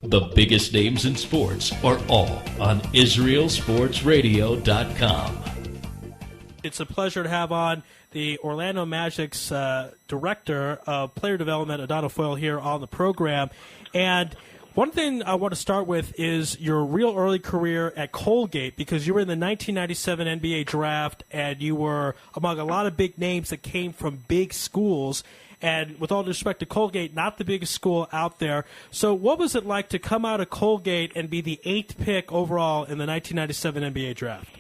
The biggest names in sports are all on IsraelSportsRadio.com. It's a pleasure to have on the Orlando Magic's Director of Player Development, Adonal Foyle, here on the program. And one thing I want to start with is your real early career at Colgate, because you were in the 1997 NBA draft and you were among a lot of big names that came from big schools. And with all due respect to Colgate, not the biggest school out there. So what was it like to come out of Colgate and be the 8th pick overall in the 1997 NBA draft?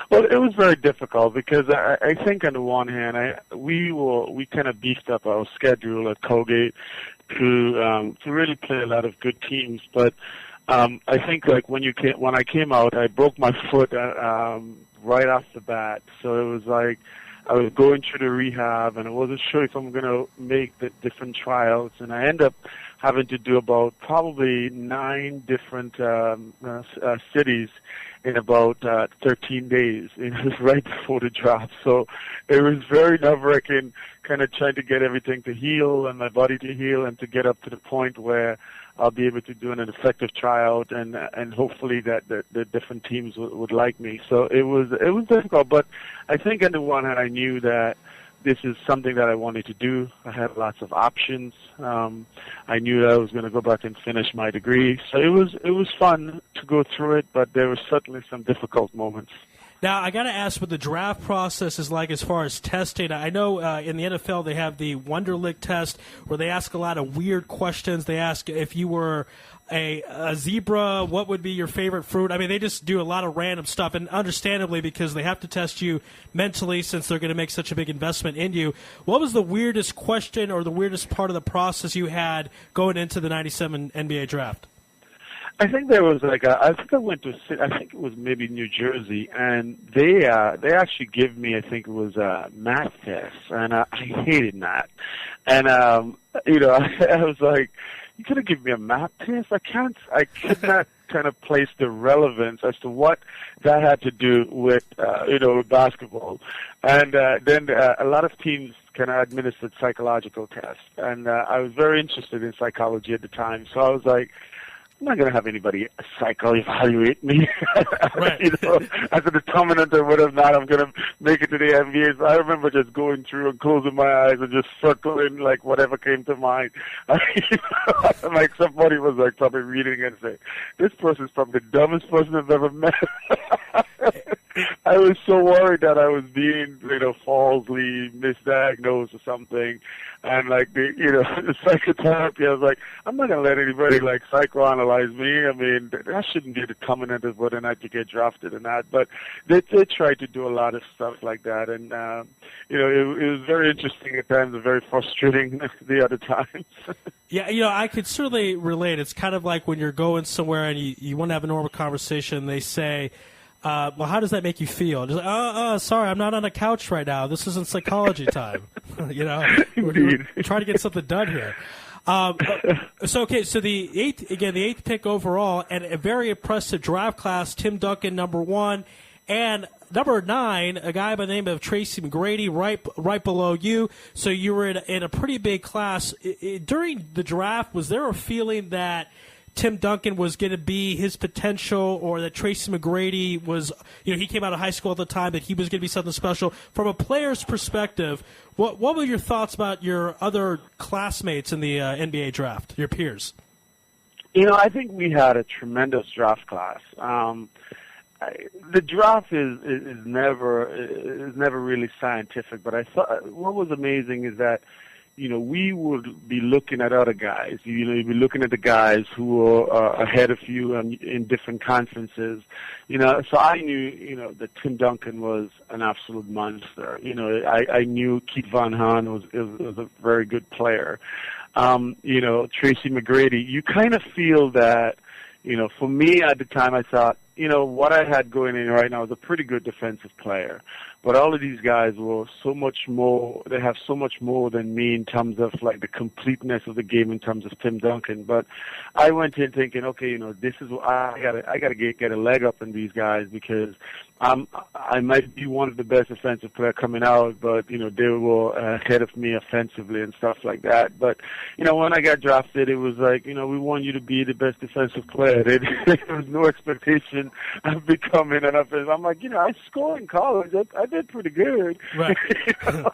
Well, it was very difficult because I think on the one hand, we kind of beefed up our schedule at Colgate to really play a lot of good teams. But I think like when I came out, I broke my foot right off the bat. So it was like I was going through the rehab, and I wasn't sure if I'm going to make the different trials. And I ended up having to do about probably 9 different cities in about 13 days. It was right before the draft. So it was very nerve-wracking, kind of trying to get everything to heal and my body to heal and to get up to the point where I'll be able to do an effective tryout and hopefully that the different teams would like me. So it was difficult, but I think on the one hand I knew that this is something that I wanted to do. I had lots of options. I knew that I was going to go back and finish my degree. So it was fun to go through it, but there were certainly some difficult moments. Now, I got to ask what the draft process is like as far as testing. I know in the NFL they have the Wonderlic test where they ask a lot of weird questions. They ask if you were a zebra, what would be your favorite fruit? I mean, they just do a lot of random stuff, and understandably because they have to test you mentally since they're going to make such a big investment in you. What was the weirdest question or the weirdest part of the process you had going into the 97 NBA draft? I think there was I think I went to, I think it was maybe New Jersey, and they actually gave me, I think it was a math test, and I hated math. And, I was like, you could have given me a math test? I could not kind of place the relevance as to what that had to do with, with basketball. And then a lot of teams kind of administered psychological tests, and I was very interested in psychology at the time, so I was like, I'm not going to have anybody psycho-evaluate me, right. As a determinant of whether or not I'm going to make it to the NBA. So I remember just going through and closing my eyes and just circling like whatever came to mind. Like somebody was like probably reading and saying, this person's probably the dumbest person I've ever met. I was so worried that I was being, falsely misdiagnosed or something. And the psychotherapy, I was like, I'm not going to let anybody psychoanalyze me. I mean, that shouldn't be the determinant of whether or not you get drafted or not. But they tried to do a lot of stuff like that. And, it was very interesting at times and very frustrating the other times. Yeah, I could certainly relate. It's kind of like when you're going somewhere and you want to have a normal conversation, they say, well, how does that make you feel? Just like, sorry, I'm not on a couch right now. This isn't psychology time. We're trying to get something done here. So the eighth pick overall, and a very impressive draft class. Tim Duncan, number 1, and number 9, a guy by the name of Tracy McGrady, right below you. So you were in a pretty big class. During the draft, was there a feeling that Tim Duncan was going to be his potential, or that Tracy McGrady was, he came out of high school at the time, that he was going to be something special? From a player's perspective, what were your thoughts about your other classmates in the NBA draft, your peers? I think we had a tremendous draft class. The draft is never really scientific, but I thought what was amazing is that we would be looking at other guys. You'd be looking at the guys who were ahead of you in different conferences. So I knew, that Tim Duncan was an absolute monster. I knew Keith Van Haan was a very good player. Tracy McGrady, you kind of feel that, for me at the time I thought, what I had going in right now was a pretty good defensive player. But all of these guys were so much more. They have so much more than me in terms of like the completeness of the game in terms of Tim Duncan. But I went in thinking, okay, this is what I gotta get a leg up in these guys, because I might be one of the best offensive players coming out, but they were ahead of me offensively and stuff like that. But when I got drafted, it was like, we want you to be the best defensive player. There was no expectation of becoming an offensive. I'm like, I scored in college. I did pretty good. Right.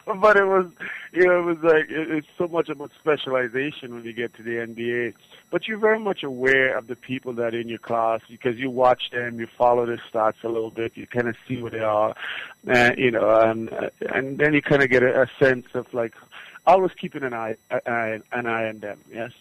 But it was, it was like it's so much about specialization when you get to the NBA. But you're very much aware of the people that are in your class, because you watch them, you follow their stats a little bit, you kind of see where they are, and then you kind of get a sense of like always keeping an eye on them. Yes.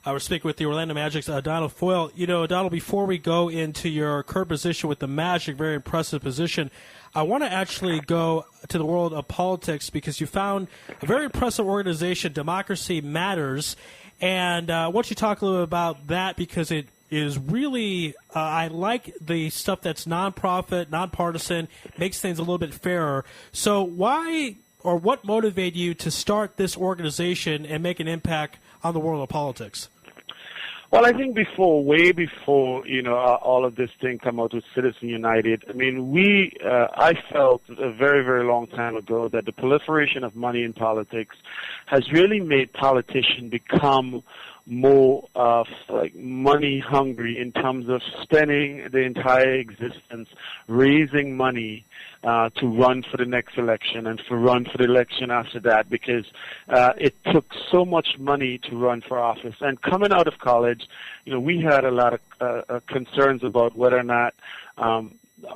We're speaking with the Orlando Magic's Adonal Foyle. Adonal, before we go into your current position with the Magic, very impressive position, I want to actually go to the world of politics, because you found a very impressive organization, Democracy Matters, and I want you to talk a little bit about that, because it is really, I like the stuff that's nonprofit, nonpartisan, makes things a little bit fairer. So why or what motivated you to start this organization and make an impact on the world of politics? Well, I think way before, all of this thing come out with Citizen United, I mean, I felt a very, very long time ago that the proliferation of money in politics has really made politicians become more of like money hungry in terms of spending the entire existence raising money to run for the next election and to run for the election after that, because it took so much money to run for office. And coming out of college, we had a lot of concerns about whether or not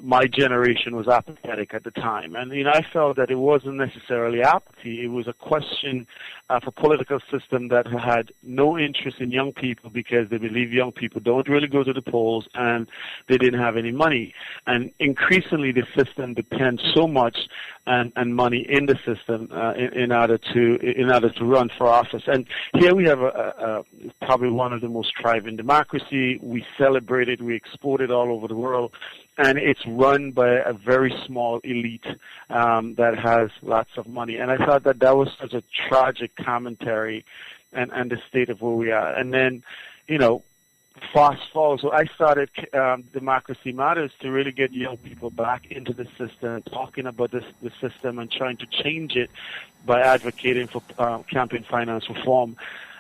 my generation was apathetic at the time. And, I felt that it wasn't necessarily apathy. It was a question of a political system that had no interest in young people, because they believe young people don't really go to the polls and they didn't have any money. And increasingly the system depends so much and money in the system in order to run for office. And here we have probably one of the most thriving democracy. We celebrate it, we export it all over the world. And it's run by a very small elite that has lots of money. And I thought that was such a tragic commentary and the state of where we are. And then, fast forward. So I started Democracy Matters to really get young people back into the system, talking about the system and trying to change it by advocating for campaign finance reform.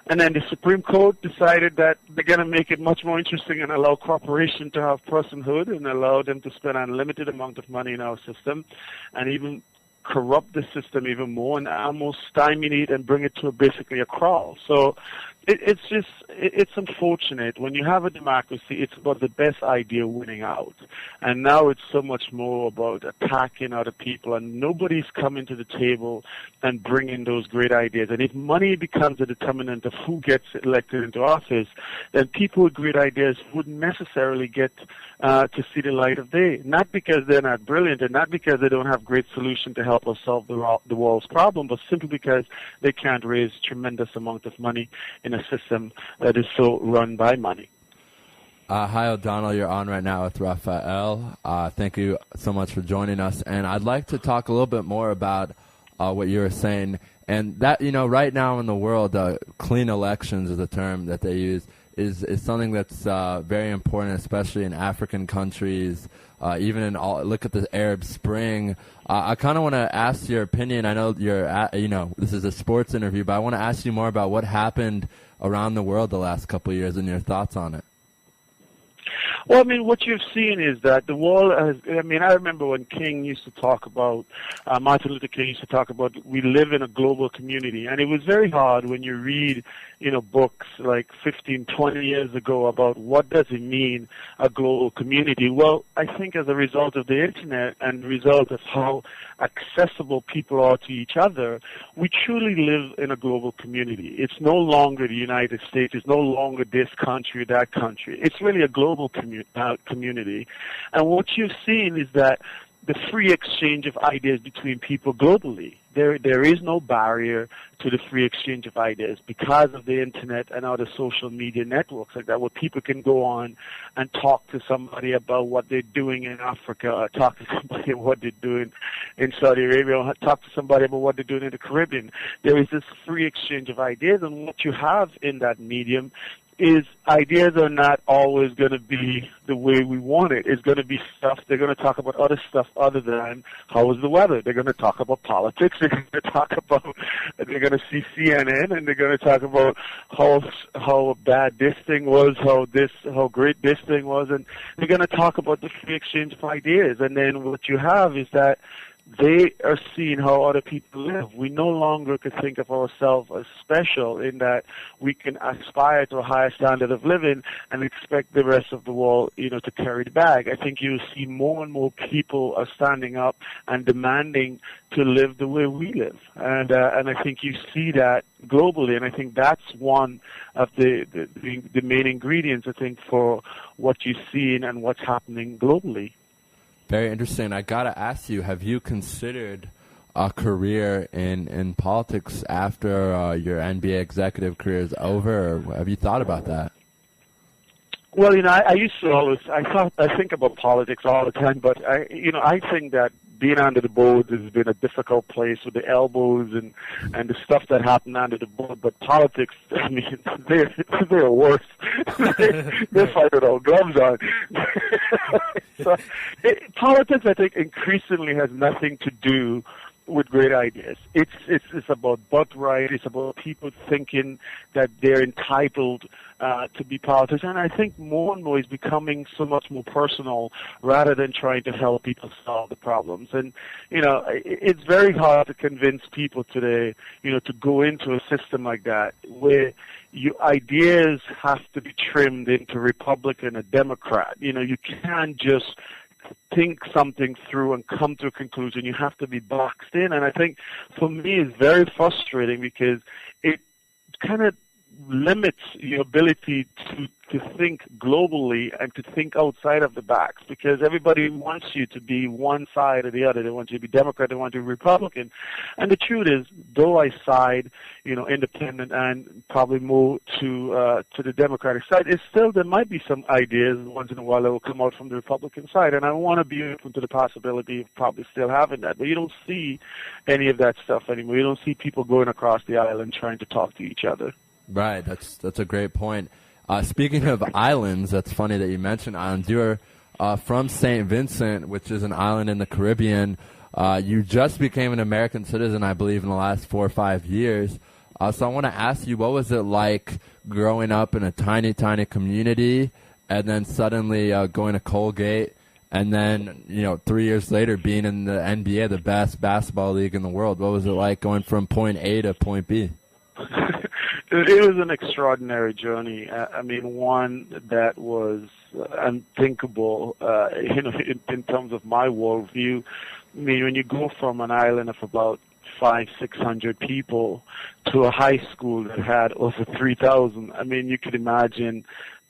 And then the Supreme Court decided that they're going to make it much more interesting and allow corporations to have personhood and allow them to spend an unlimited amount of money in our system, and even corrupt the system even more and almost stymie it and bring it to basically a crawl. So it's unfortunate. When you have a democracy, it's about the best idea winning out. And now it's so much more about attacking other people, and nobody's coming to the table and bringing those great ideas. And if money becomes a determinant of who gets elected into office, then people with great ideas wouldn't necessarily get to see the light of day. Not because they're not brilliant and not because they don't have great solutions to help us solve the world's problem, but simply because they can't raise tremendous amount of money in a system that is so run by money. Hi, O'Donnell. You're on right now with Raphael. Thank you so much for joining us. And I'd like to talk a little bit more about what you were saying. And that, right now in the world, clean elections is a term that they use, is something that's very important, especially in African countries, even in look at the Arab Spring. I kind of want to ask your opinion. I know this is a sports interview, but I want to ask you more about what happened around the world the last couple of years and your thoughts on it. Well, I mean, what you've seen is that the world has, I remember when King used to talk about, Martin Luther King used to talk about, we live in a global community. And it was very hard when you read, books like 15, 20 years ago about what does it mean, a global community. Well, I think as a result of the Internet and the result of how accessible people are to each other, we truly live in a global community. It's no longer the United States. It's no longer this country, that country. It's really a global community. And what you've seen is that the free exchange of ideas between people globally. there is no barrier to the free exchange of ideas because of the internet and other social media networks like that, where people can go on and talk to somebody about what they're doing in Africa, or talk to somebody about what they're doing in Saudi Arabia, or talk to somebody about what they're doing in the Caribbean. There is this free exchange of ideas, and what you have in that medium is ideas are not always going to be the way we want it. It's going to be stuff, they're going to talk about other stuff other than how is the weather. They're going to talk about politics. They're going to see CNN, and they're going to talk about how bad this thing was, how great this thing was, and they're going to talk about the free exchange of ideas. And then what you have is that they are seeing how other people live. We no longer could think of ourselves as special in that we can aspire to a higher standard of living and expect the rest of the world, to carry the bag. I think you see more and more people are standing up and demanding to live the way we live. And I think you see that globally, and I think that's one of the main ingredients, I think, for what you're seeing and what's happening globally. Very interesting. I got to ask you, have you considered a career in politics after your NBA executive career is over, or have you thought about that? Well, I used to always, I think about politics all the time, but I think that being under the board has been a difficult place with the elbows and the stuff that happened under the board. But politics, I mean, they're worse. They're fighting without gloves on. So, politics, I think, increasingly has nothing to do with great ideas. It's about birthright. It's about people thinking that they're entitled to be politicians. And I think more and more is becoming so much more personal rather than trying to help people solve the problems. And, it's very hard to convince people today, to go into a system like that where your ideas have to be trimmed into Republican or Democrat. You can't just think something through and come to a conclusion. You have to be boxed in. And I think for me it's very frustrating because it kind of limits your ability to think globally and to think outside of the box, because everybody wants you to be one side or the other. They want you to be Democrat, they want you to be Republican. And the truth is, though I side, independent and probably more to the Democratic side, it's still, there might be some ideas once in a while that will come out from the Republican side, and I want to be open to the possibility of probably still having that. But you don't see any of that stuff anymore. You don't see people going across the island trying to talk to each other. Right, that's a great point. Speaking of islands, that's funny that you mentioned islands. You're from St. Vincent, which is an island in the Caribbean. You just became an American citizen, I believe, in the last 4 or 5 years. So I want to ask you, what was it like growing up in a tiny, tiny community and then suddenly going to Colgate and then, 3 years later being in the NBA, the best basketball league in the world? What was it like going from point A to point B? It was an extraordinary journey. I mean, one that was unthinkable, in terms of my worldview. I mean, when you go from an island of about 500-600 people to a high school that had over 3,000, I mean, you could imagine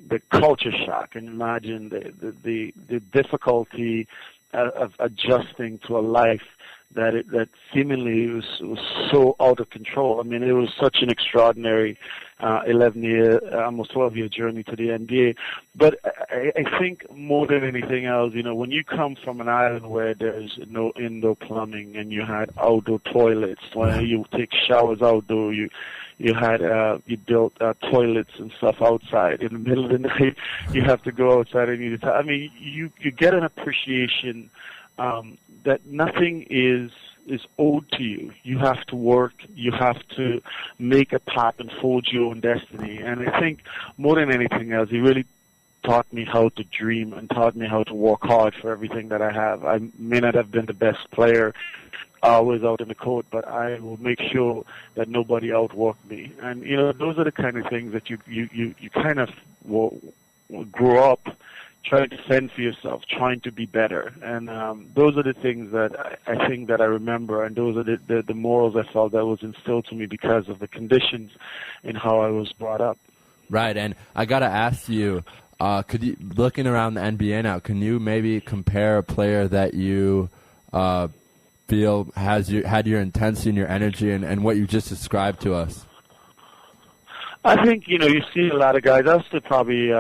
the culture shock and imagine the difficulty of adjusting to a life that seemingly was so out of control. I mean, it was such an extraordinary 11-year, almost 12-year journey to the NBA. But I think more than anything else, when you come from an island where there's no indoor plumbing and you had outdoor toilets, when you take showers outdoor, you built toilets and stuff outside. In the middle of the night, you have to go outside and you get an appreciation that nothing is owed to you. You have to work. You have to make a path and forge your own destiny. And I think more than anything else, he really taught me how to dream and taught me how to work hard for everything that I have. I may not have been the best player always out in the court, but I will make sure that nobody outworked me. And, those are the kind of things that you kind of will grow up trying to fend for yourself, trying to be better. And those are the things that I think that I remember, and those are the morals I felt that was instilled to me because of the conditions in how I was brought up. Right, and I got to ask you, looking around the NBA now, can you maybe compare a player that you feel had your intensity and your energy and what you just described to us? I think, you see a lot of guys. I'll say probably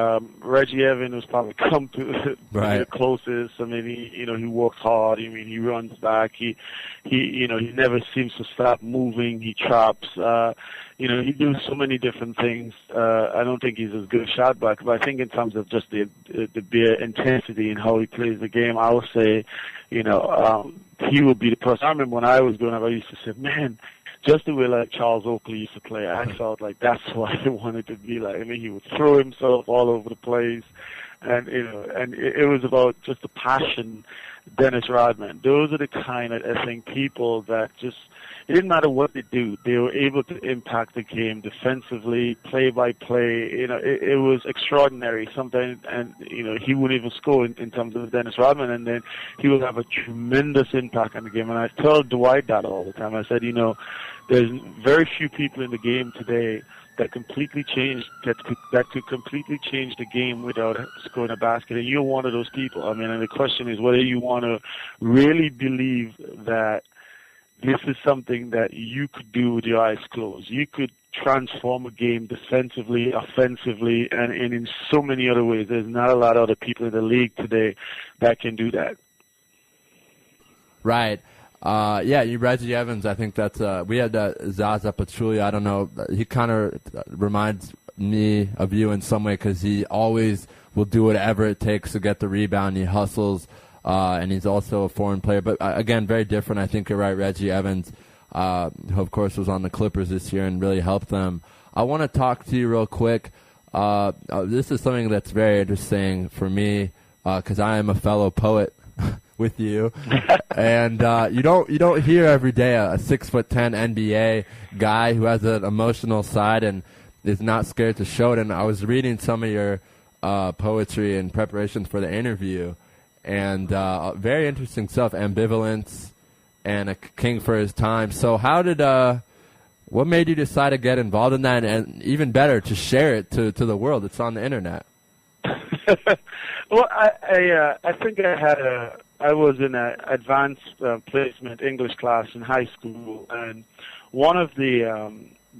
Reggie Evans was probably come to Right. the closest. I mean, he works hard. I mean, he runs back. He never seems to stop moving. He chops. He does so many different things. I don't think he's as good a shot blocker, but I think in terms of just the bare intensity and how he plays the game, I would say, he would be the person. I remember when I was growing up, I used to say, man, just the way like Charles Oakley used to play, I felt like that's what I wanted to be like. I mean, he would throw himself all over the place, and it was about just the passion. Dennis Rodman. Those are the kind of, I think, people that just, it didn't matter what they do, they were able to impact the game defensively, play by play. It was extraordinary. Sometimes, and he wouldn't even score in terms of Dennis Rodman, and then he would have a tremendous impact on the game. And I tell Dwight that all the time. I said, there's very few people in the game today that could completely change the game without scoring a basket, and you're one of those people. I mean, and the question is whether you want to really believe that this is something that you could do with your eyes closed. You could transform a game defensively, offensively, and in so many other ways. There's not a lot of other people in the league today that can do that. Right. Reggie Evans, I think that's we had Zaza Pachulia. I don't know. He kind of reminds me of you in some way because he always will do whatever it takes to get the rebound. He hustles, and he's also a foreign player. But, again, very different. I think you're right. Reggie Evans, who, of course, was on the Clippers this year and really helped them. I want to talk to you real quick. This is something that's very interesting for me because I am a fellow poet with you, and you don't hear every day a 6'10" NBA guy who has an emotional side and is not scared to show it. And I was reading some of your poetry in preparation for the interview, and very interesting stuff. Ambivalence and a king for his time. So what made you decide to get involved in that, and even better, to share it to the world? It's on the internet. Well, I think I was in an advanced placement English class in high school, and one of the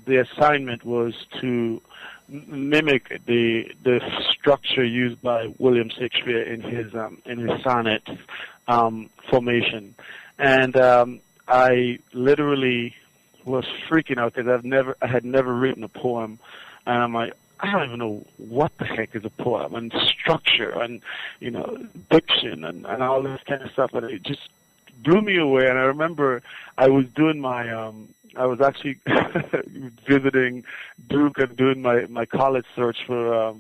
assignment was to mimic the structure used by William Shakespeare in his sonnet formation, and I literally was freaking out because I had never written a poem, and I'm like, I don't even know what the heck is a poem, and structure and, diction and all this kind of stuff. And it just blew me away. And I remember I was doing I was actually visiting Duke and doing my college search for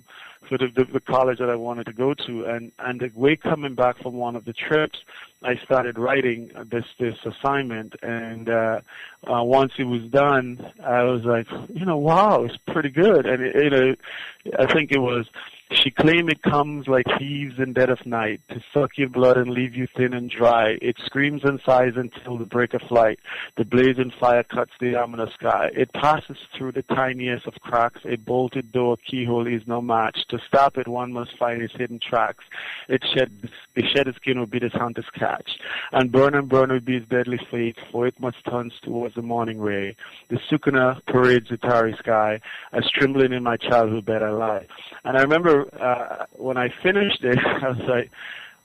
the college that I wanted to go to. And the way coming back from one of the trips, I started writing this assignment, and once it was done, I was like, wow, it's pretty good. And I think it was, she claimed it comes like thieves in dead of night to suck your blood and leave you thin and dry. It screams and sighs until the break of light. The blazing fire cuts the ominous sky. It passes through the tiniest of cracks. A bolted door keyhole is no match. To stop it, one must find its hidden tracks. It shed its skin will be this hunter's catch. And burn will be its deadly fate, for it must turn towards the morning ray. The Sukuna parades the tarry sky, as trembling in my childhood bed I lie. And I remember when I finished it, I was like,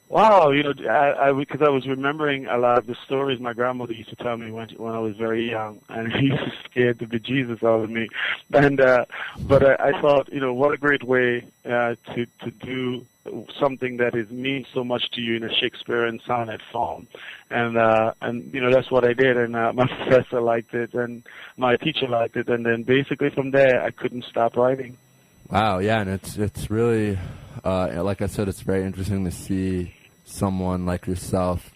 wow, because I was remembering a lot of the stories my grandmother used to tell me when I was very young, and he used to scare the bejesus out of me. And but I thought, what a great way to do something that means so much to you in a Shakespearean sonnet form, and that's what I did. And my professor liked it, and my teacher liked it, and then basically from there I couldn't stop writing. Wow, yeah, and it's really, like I said, it's very interesting to see someone like yourself,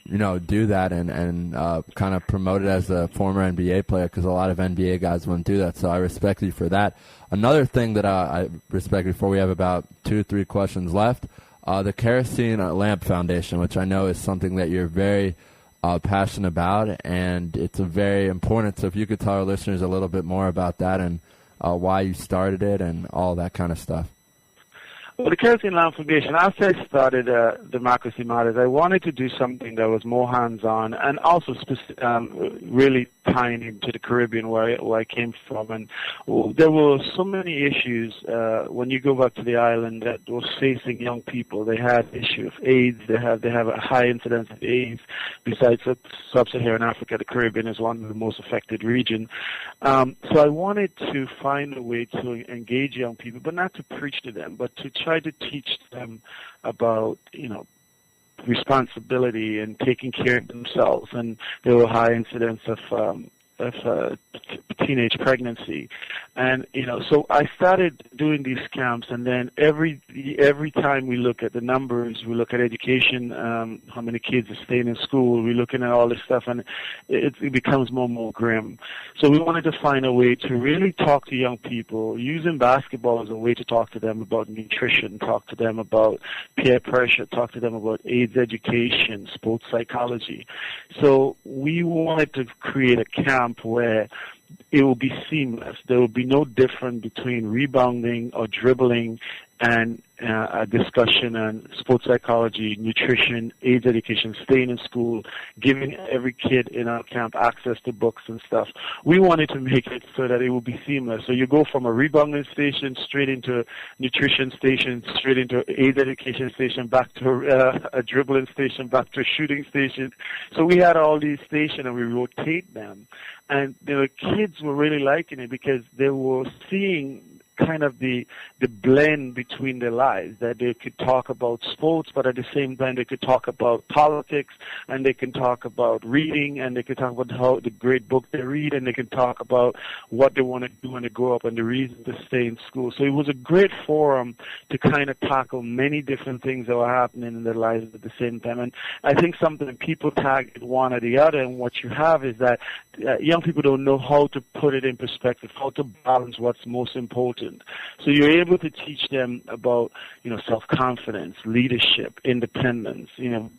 do that and kind of promote it as a former NBA player, because a lot of NBA guys wouldn't do that. So I respect you for that. Another thing that I respect you for, we have about 2 or 3 questions left. The Kerosene Lamp Foundation, which I know is something that you're very passionate about, and it's very important. So if you could tell our listeners a little bit more about that and why you started it and all that kind of stuff. Well, the Kerosene Lamp Foundation, after I started Democracy Matters, I wanted to do something that was more hands-on and also really tying into the Caribbean where I came from. And there were so many issues when you go back to the island that was facing young people. They had issue of AIDS. They have a high incidence of AIDS. Besides sub-Saharan Africa, the Caribbean is one of the most affected regions. So I wanted to find a way to engage young people, but not to preach to them, but to try to teach them about, responsibility and taking care of themselves. And there were high incidence of teenage pregnancy, and so I started doing these camps, and then every time we look at the numbers, we look at education, how many kids are staying in school, we're looking at all this stuff, and it becomes more and more grim. So we wanted to find a way to really talk to young people, using basketball as a way to talk to them about nutrition, talk to them about peer pressure, talk to them about AIDS education, sports psychology. So we wanted to create a camp where it will be seamless. There will be no difference between rebounding or dribbling and a discussion on sports psychology, nutrition, AIDS education, staying in school, giving every kid in our camp access to books and stuff. We wanted to make it so that it will be seamless. So you go from a rebounding station straight into a nutrition station, straight into AIDS education station, back to a dribbling station, back to a shooting station. So we had all these stations and we rotate them. And the kids were really liking it because they were seeing kind of the blend between their lives, that they could talk about sports, but at the same time they could talk about politics, and they can talk about reading, and they could talk about how the great book they read, and they can talk about what they want to do when they grow up and the reason to stay in school. So it was a great forum to kind of tackle many different things that were happening in their lives at the same time. And I think something people target one or the other, and what you have is that young people don't know how to put it in perspective, how to balance what's most important. So you're able to teach them about, self-confidence, leadership, independence,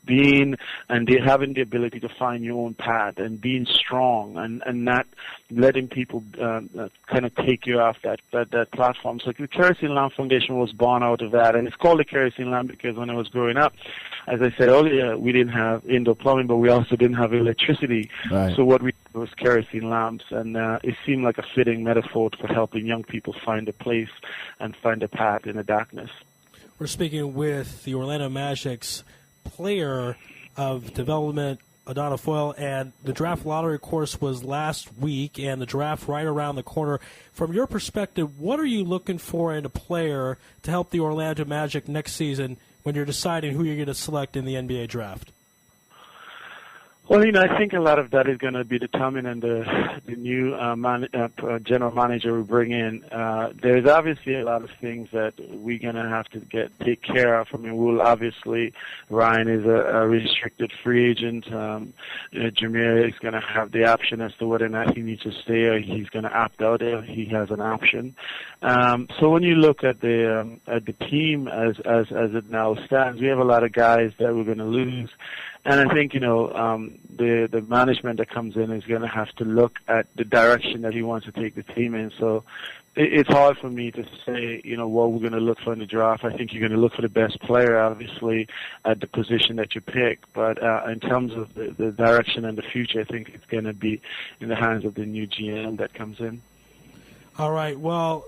being and having the ability to find your own path and being strong and not letting people kind of take you off that platform. So the Kerosene Lamp Foundation was born out of that, and it's called the Kerosene Lamp because when I was growing up, as I said earlier, we didn't have indoor plumbing, but we also didn't have electricity. Right. So what we did was kerosene lamps, and it seemed like a fitting metaphor for helping young people find a place and find a path in the darkness. We're speaking with the Orlando Magic's player of development, Adonal Foyle, and the draft lottery course was last week, and the draft right around the corner. From your perspective, what are you looking for in a player to help the Orlando Magic next season when you're deciding who you're going to select in the NBA draft? Well, I think a lot of that is going to be determined in the new general manager we bring in. There's obviously a lot of things that we're going to have to take care of. I mean, Ryan is a restricted free agent. Jameer is going to have the option as to whether or not he needs to stay or he's going to opt out. He has an option. So when you look at the team as it now stands, we have a lot of guys that we're going to lose. And I think, the management that comes in is going to have to look at the direction that he wants to take the team in. So it's hard for me to say, what we're going to look for in the draft. I think you're going to look for the best player, obviously, at the position that you pick. But in terms of the direction and the future, I think it's going to be in the hands of the new GM that comes in. All right. Well,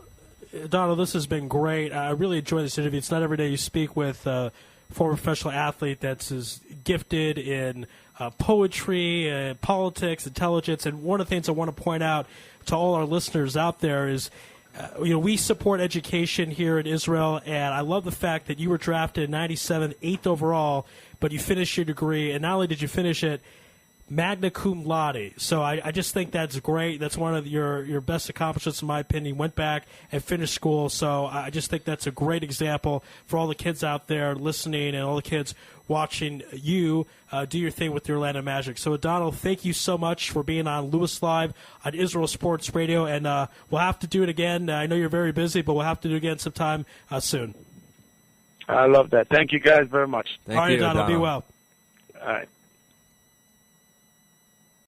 Donald, this has been great. I really enjoyed this interview. It's not every day you speak with former professional athlete that's as gifted in poetry, politics, intelligence. And one of the things I want to point out to all our listeners out there is, we support education here in Israel, and I love the fact that you were drafted in 97, 8th overall, but you finished your degree, and not only did you finish it, magna cum laude. So I just think that's great. That's one of your best accomplishments, in my opinion. You went back and finished school. So I just think that's a great example for all the kids out there listening and all the kids watching you do your thing with the Orlando Magic. So, Adonal, thank you so much for being on Lewis Live on Israel Sports Radio. And we'll have to do it again. I know you're very busy, but we'll have to do it again sometime soon. I love that. Thank you guys very much. All right, Adonal, be well. All right.